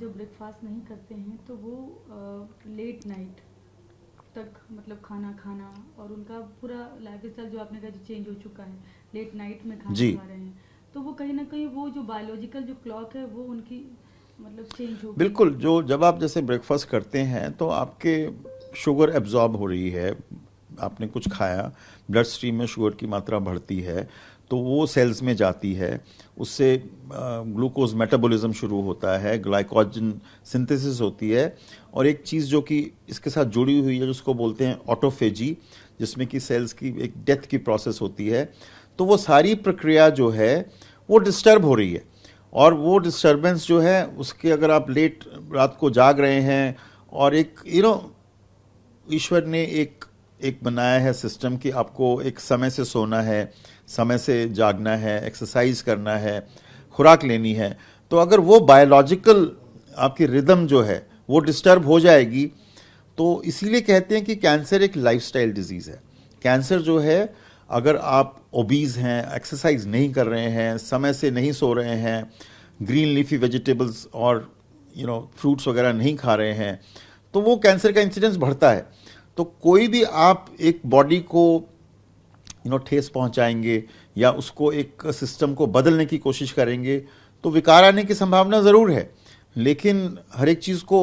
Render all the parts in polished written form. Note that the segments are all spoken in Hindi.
जब ब्रेकफास्ट नहीं करते हैं तो वो लेट नाइट तक मतलब खाना खाना और उनका पूरा लाइफ स्टाइल जो आपने कहा जो चेंज हो चुका है, लेट नाइट में खाना जी खा रहे हैं, तो वो कहीं ना कहीं वो जो बायोलॉजिकल जो क्लॉक है वो उनकी मतलब चेंज हो गई। बिल्कुल। जो जब आप जैसे ब्रेकफास्ट करते हैं तो आपके शुगर एब्जॉर्ब हो रही है, आपने कुछ खाया, ब्लड स्ट्रीम में शुगर की मात्रा बढ़ती है, तो वो सेल्स में जाती है, उससे ग्लूकोज मेटाबॉलिज्म शुरू होता है, ग्लाइकोजन सिंथेसिस होती है, और एक चीज़ जो कि इसके साथ जुड़ी हुई है जिसको बोलते हैं ऑटोफेजी, जिसमें कि सेल्स की एक डेथ की प्रोसेस होती है। तो वो सारी प्रक्रिया जो है वो डिस्टर्ब हो रही है, और वो डिस्टरबेंस जो है उसके अगर आप लेट रात को जाग रहे हैं, और एक ईश्वर ने एक एक बनाया है सिस्टम कि आपको एक समय से सोना है, समय से जागना है, एक्सरसाइज करना है, खुराक लेनी है, तो अगर वो बायोलॉजिकल आपकी रिदम जो है वो डिस्टर्ब हो जाएगी, तो इसीलिए कहते हैं कि कैंसर एक लाइफस्टाइल डिजीज है। कैंसर जो है, अगर आप ओबीज हैं, एक्सरसाइज नहीं कर रहे हैं, समय से नहीं सो रहे हैं, ग्रीन लीफी वेजिटेबल्स और फ्रूट्स वगैरह नहीं खा रहे हैं, तो वो कैंसर का इंसिडेंस बढ़ता है। तो कोई भी आप एक बॉडी को ठेस पहुंचाएंगे या उसको एक सिस्टम को बदलने की कोशिश करेंगे तो विकार आने की संभावना ज़रूर है, लेकिन हर एक चीज़ को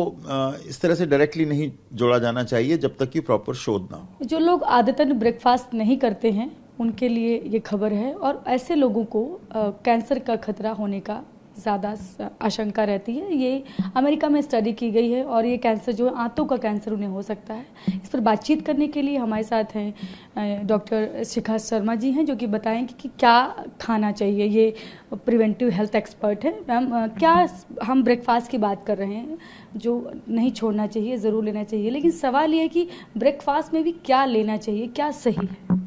इस तरह से डायरेक्टली नहीं जोड़ा जाना चाहिए जब तक कि प्रॉपर शोध ना हो। जो लोग आदतन ब्रेकफास्ट नहीं करते हैं उनके लिए ये खबर है, और ऐसे लोगों को कैंसर का खतरा होने का ज़्यादा आशंका रहती है। ये अमेरिका में स्टडी की गई है, और ये कैंसर जो है आंतों का कैंसर उन्हें हो सकता है। इस पर बातचीत करने के लिए हमारे साथ हैं डॉक्टर शिखा शर्मा जी हैं, जो कि बताएंगे कि क्या खाना चाहिए। ये प्रिवेंटिव हेल्थ एक्सपर्ट है। मैम, क्या हम ब्रेकफास्ट की बात कर रहे हैं जो नहीं छोड़ना चाहिए, ज़रूर लेना चाहिए, लेकिन सवाल ये है कि ब्रेकफास्ट में भी क्या लेना चाहिए, क्या सही है?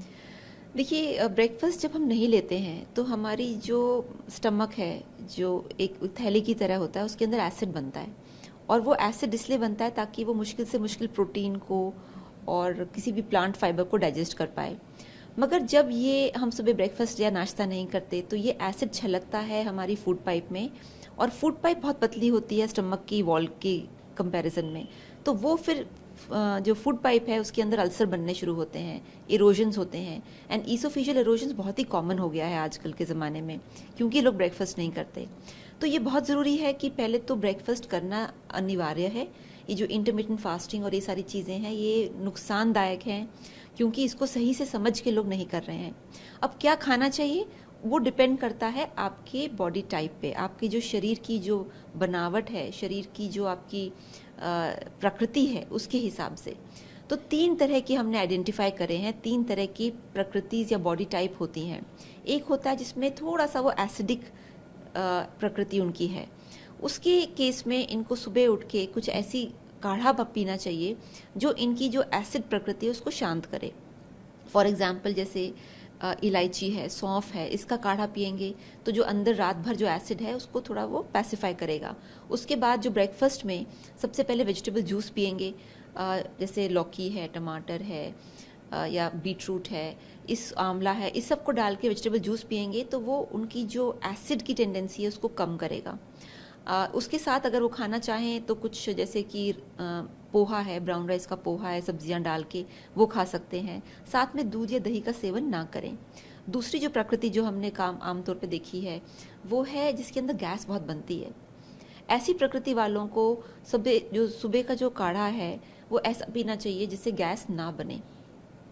देखिए, ब्रेकफास्ट जब हम नहीं लेते हैं तो हमारी जो स्टमक है, जो एक थैली की तरह होता है, उसके अंदर एसिड बनता है, और वो एसिड इसलिए बनता है ताकि वो मुश्किल से मुश्किल प्रोटीन को और किसी भी प्लांट फाइबर को डाइजेस्ट कर पाए। मगर जब ये हम सुबह ब्रेकफास्ट या नाश्ता नहीं करते तो ये एसिड छलकता है हमारी फूड पाइप में, और फूड पाइप बहुत पतली होती है स्टमक की वॉल की कंपैरिजन में, तो वो फिर जो फूड पाइप है उसके अंदर अल्सर बनने शुरू होते हैं, इरोजन्स होते हैं, एंड ईसोफेजियल इरोजन्स बहुत ही कॉमन हो गया है आजकल के ज़माने में, क्योंकि लोग ब्रेकफास्ट नहीं करते। तो ये बहुत ज़रूरी है कि पहले तो ब्रेकफास्ट करना अनिवार्य है। ये जो इंटरमिटेंट फास्टिंग और ये सारी चीज़ें हैं ये नुकसानदायक हैं, क्योंकि इसको सही से समझ के लोग नहीं कर रहे हैं। अब क्या खाना चाहिए वो डिपेंड करता है आपके बॉडी टाइप पे, आपकी जो शरीर की जो बनावट है, शरीर की जो आपकी प्रकृति है, उसके हिसाब से। तो 3 तरह की हमने आइडेंटिफाई करे हैं, 3 तरह की प्रकृतिज या बॉडी टाइप होती हैं। एक होता है जिसमें थोड़ा सा वो एसिडिक प्रकृति उनकी है, उसके केस में इनको सुबह उठ के कुछ ऐसी काढ़ा पीना चाहिए जो इनकी जो एसिड प्रकृति है उसको शांत करे। फॉर एग्जाम्पल जैसे इलायची है, सौंफ है, इसका काढ़ा पिएंगे तो जो अंदर रात भर जो एसिड है उसको थोड़ा वो पैसिफाई करेगा। उसके बाद जो ब्रेकफास्ट में सबसे पहले वेजिटेबल जूस पिएंगे, जैसे लौकी है, टमाटर है, या बीटरूट है, इस आंवला है, इस सब को डाल के वेजिटेबल जूस पिएंगे तो वो उनकी जो एसिड की टेंडेंसी है उसको कम करेगा। उसके साथ अगर वो खाना चाहें तो कुछ जैसे कि पोहा है, ब्राउन राइस का पोहा है, सब्जियां डाल के वो खा सकते हैं। साथ में दूध या दही का सेवन ना करें। दूसरी जो प्रकृति जो हमने आमतौर पे देखी है वो है जिसके अंदर गैस बहुत बनती है। ऐसी प्रकृति वालों को सुबह का जो काढ़ा है वो ऐसा पीना चाहिए जिससे गैस ना बने।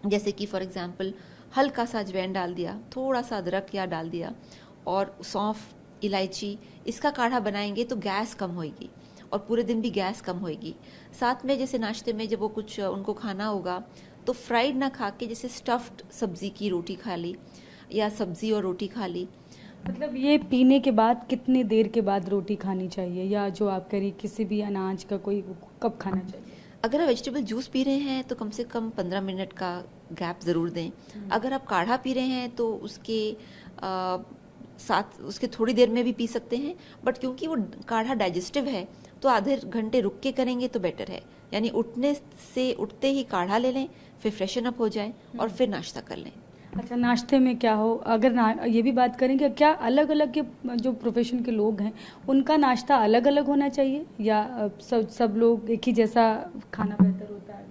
जैसे कि फॉर एग्जाम्पल हल्का सा अजवाइन डाल दिया, थोड़ा सा अदरक या डाल दिया, और सौंफ, इलायची, इसका काढ़ा बनाएंगे तो गैस कम होएगी और पूरे दिन भी गैस कम होएगी। साथ में जैसे नाश्ते में जब वो कुछ उनको खाना होगा तो फ्राइड ना खा के जैसे स्टफ्ड सब्जी की रोटी खा ली या सब्जी और रोटी खा ली। मतलब ये पीने के बाद कितनी देर के बाद रोटी खानी चाहिए, या जो आप कह रही किसी भी अनाज का कोई कब खाना चाहिए? अगर आप वेजिटेबल जूस पी रहे हैं तो कम से कम 15 मिनट का गैप ज़रूर दें। अगर आप काढ़ा पी रहे हैं तो उसके साथ उसके थोड़ी देर में भी पी सकते हैं, बट क्योंकि वो काढ़ा डाइजेस्टिव है तो आधे घंटे रुक के करेंगे तो बेटर है। यानी उठते ही काढ़ा ले लें, फिर फ्रेशन अप हो जाए और फिर नाश्ता कर लें। अच्छा, नाश्ते में क्या हो, अगर ये भी बात करेंगे, क्या अलग अलग के जो प्रोफेशन के लोग हैं उनका नाश्ता अलग अलग होना चाहिए या सब लोग एक ही जैसा खाना बेहतर होता है?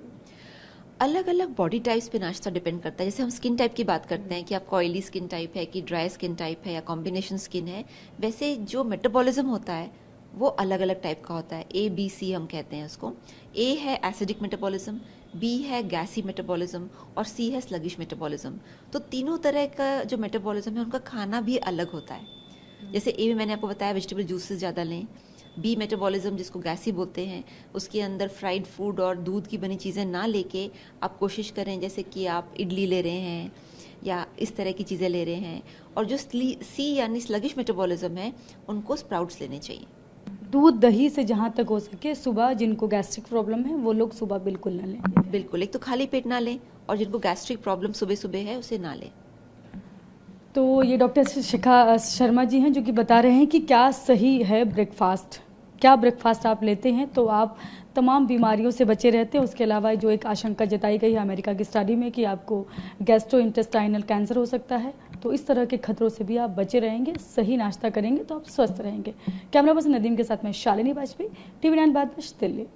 अलग अलग बॉडी टाइप्स पे नाश्ता डिपेंड करता है। जैसे हम स्किन टाइप की बात करते हैं कि आपका ऑयली स्किन टाइप है कि ड्राई स्किन टाइप है या कॉम्बिनेशन स्किन है, वैसे जो मेटाबॉलिज्म होता है वो अलग अलग टाइप का होता है। ABC हम कहते हैं उसको। A है एसिडिक मेटाबॉलिज्म, B है गैसी मेटाबॉलिज्म और C है स्लगिश मेटाबॉलिज्म। तो तीनों तरह का जो मेटाबॉलिज्म है उनका खाना भी अलग होता है। जैसे A में मैंने आपको बताया वेजिटेबल जूसेस ज़्यादा लें। B मेटाबॉलिज्म जिसको गैसी बोलते हैं, उसके अंदर फ्राइड फूड और दूध की बनी चीज़ें ना लेके आप कोशिश करें जैसे कि आप इडली ले रहे हैं या इस तरह की चीज़ें ले रहे हैं। और जो C यानी स्लगिश मेटाबॉलिज्म है उनको स्प्राउट्स लेने चाहिए। दूध दही से जहाँ तक हो सके सुबह, जिनको गैस्ट्रिक प्रॉब्लम है वो लोग सुबह बिल्कुल ना लें। बिल्कुल, एक तो खाली पेट ना लें और जिनको गैस्ट्रिक प्रॉब्लम सुबह सुबह है उसे ना लें। तो ये डॉक्टर शिखा शर्मा जी हैं जो कि बता रहे हैं कि क्या सही है ब्रेकफास्ट, क्या ब्रेकफास्ट आप लेते हैं तो आप तमाम बीमारियों से बचे रहते हैं। उसके अलावा जो एक आशंका जताई गई है अमेरिका की स्टडी में कि आपको गैस्ट्रोइंटेस्टाइनल कैंसर हो सकता है, तो इस तरह के खतरों से भी आप बचे रहेंगे, सही नाश्ता करेंगे तो आप स्वस्थ रहेंगे। कैमरा पर्सन नदीम के साथ मैं शालिनी वाजपेयी, TV9 बादशाह, दिल्ली।